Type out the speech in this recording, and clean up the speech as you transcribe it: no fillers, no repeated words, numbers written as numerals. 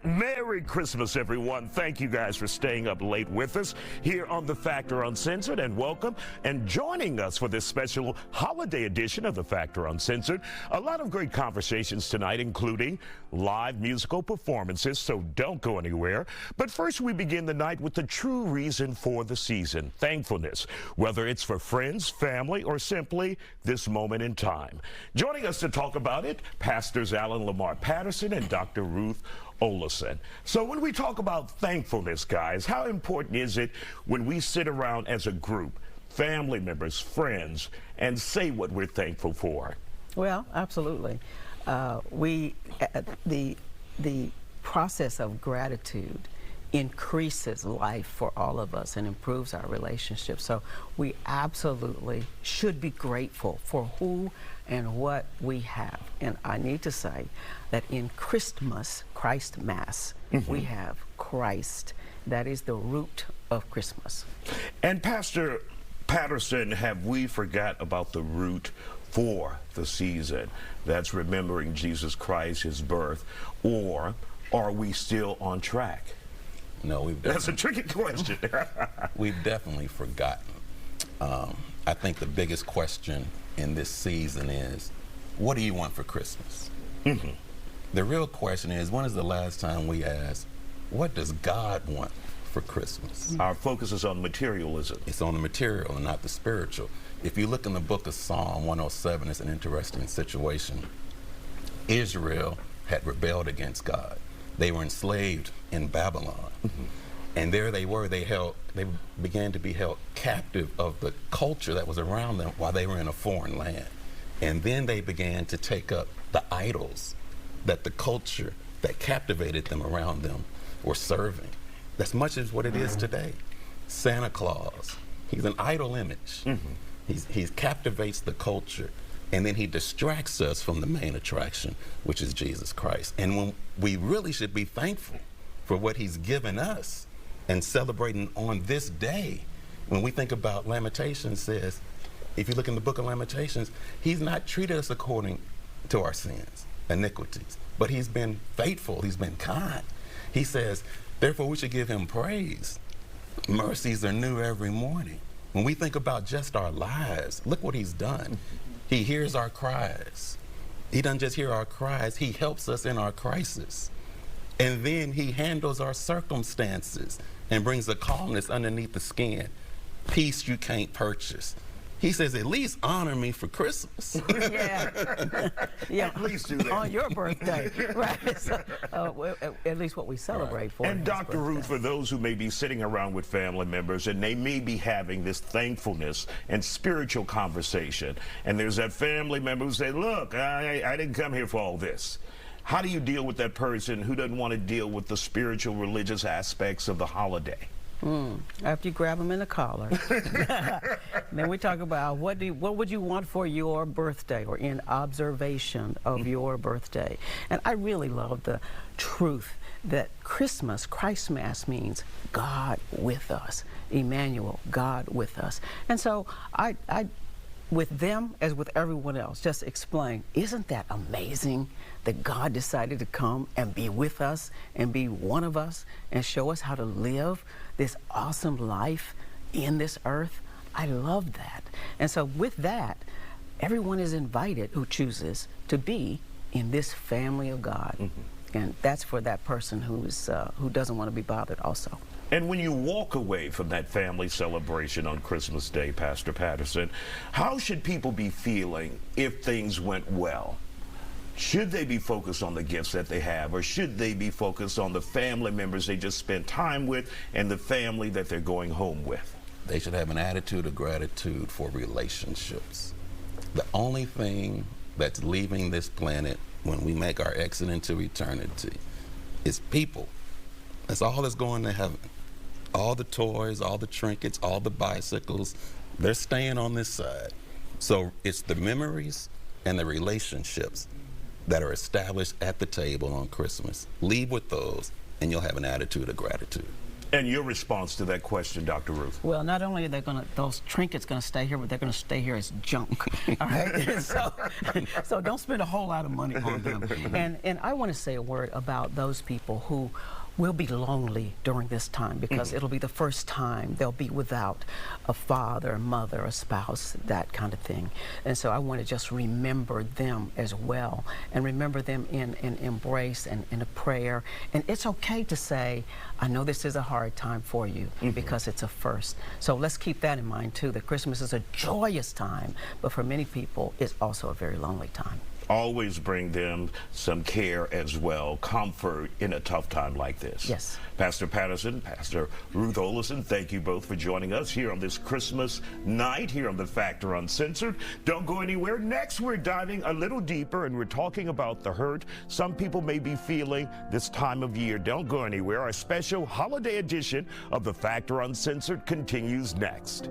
Merry Christmas, everyone. Thank you guys for staying up late with us here on The Factor Uncensored, and welcome. And joining us for this special holiday edition of The Factor Uncensored, a lot of great conversations tonight, including live musical performances, so don't go anywhere. But first, we begin the night with the true reason for the season, thankfulness, whether it's for friends, family, or simply this moment in time. Joining us to talk about it, Pastors Lamar Patterson and Dr. Ruth Ollison. So when we talk about thankfulness, guys, how important is it when we sit around as a group, family members, friends, and say what we're thankful for? Well, absolutely. The process of gratitude increases life for all of us and improves our relationships. So we absolutely should be grateful for who and what we have. And I need to say that in Christmas, Christ Mass, we have Christ. That is the root of Christmas. And Pastor Patterson, have we forgot about the root for the season? That's remembering Jesus Christ, his birth, or are we still on track? No, that's a tricky question. We've definitely forgotten. I think the biggest question in this season is, what do you want for Christmas? The real question is, when is the last time we asked, what does God want for Christmas? Our focus is on materialism. It's on the material and not the spiritual. If you look in the book of Psalm 107, it's an interesting situation. Israel had rebelled against God. They were enslaved in Babylon. And there they were, they began to be held captive of the culture that was around them while they were in a foreign land. And then they began to take up the idols that the culture that captivated them around them were serving. That's much as what it is today. Santa Claus, he's an idol image. He captivates the culture, and then he distracts us from the main attraction, which is Jesus Christ. And when we really should be thankful for what he's given us and celebrating on this day. When we think about Lamentations says, if you look in the book of Lamentations, he's not treated us according to our sins, iniquities, but he's been faithful, he's been kind. He says, therefore we should give him praise. Mercies are new every morning. When we think about just our lives, look what he's done. He hears our cries. He doesn't just hear our cries, he helps us in our crisis. And then he handles our circumstances and brings a calmness underneath the skin. Peace you can't purchase. He says, at least honor me for Christmas. Yeah, at least do that. On your birthday, right? So, at least what we celebrate for. And Dr. Ruth, for those who may be sitting around with family members and they may be having this thankfulness and spiritual conversation, and there's that family member who say, look, I didn't come here for all this. How do you deal with that person who doesn't want to deal with the spiritual, religious aspects of the holiday? After you grab them in the collar, then we talk about what would you want for your birthday or in observation of your birthday. And I really love the truth that Christmas, Christ Mass, means God with us, Emmanuel, God with us. And so I with them, as with everyone else, just explain, isn't that amazing that God decided to come and be with us and be one of us and show us how to live this awesome life in this earth? I love that. And so with that, everyone is invited who chooses to be in this family of God. And that's for that person who doesn't want to be bothered also. And when you walk away from that family celebration on Christmas Day, Pastor Patterson, how should people be feeling if things went well? Should they be focused on the gifts that they have, or should they be focused on the family members they just spent time with and the family that they're going home with? They should have an attitude of gratitude for relationships. The only thing that's leaving this planet when we make our exit into eternity is people. That's all that's going to heaven. All the toys, all the trinkets, all the bicycles, they're staying on this side. So it's the memories and the relationships that are established at the table on Christmas. Leave with those, and you'll have an attitude of gratitude. And your response to that question, Dr. Ruth? Well, not only are they those trinkets going to stay here, but they're going to stay here as junk. All right. So don't spend a whole lot of money on them. And I want to say a word about those people who will be lonely during this time, because it'll be the first time they'll be without a father, a mother, a spouse, that kind of thing. And so I want to just remember them as well, and remember them in embrace and in a prayer. And it's okay to say, I know this is a hard time for you, because it's a first. So let's keep that in mind too, that Christmas is a joyous time, but for many people it's also a very lonely time. Always bring them some care as well, comfort in a tough time like this. Yes. Pastor Patterson, Pastor Ruth Ollison, thank you both for joining us here on this Christmas night here on The Factor Uncensored. Don't go anywhere. Next, we're diving a little deeper, and we're talking about the hurt some people may be feeling this time of year. Don't go anywhere. Our special holiday edition of The Factor Uncensored continues next.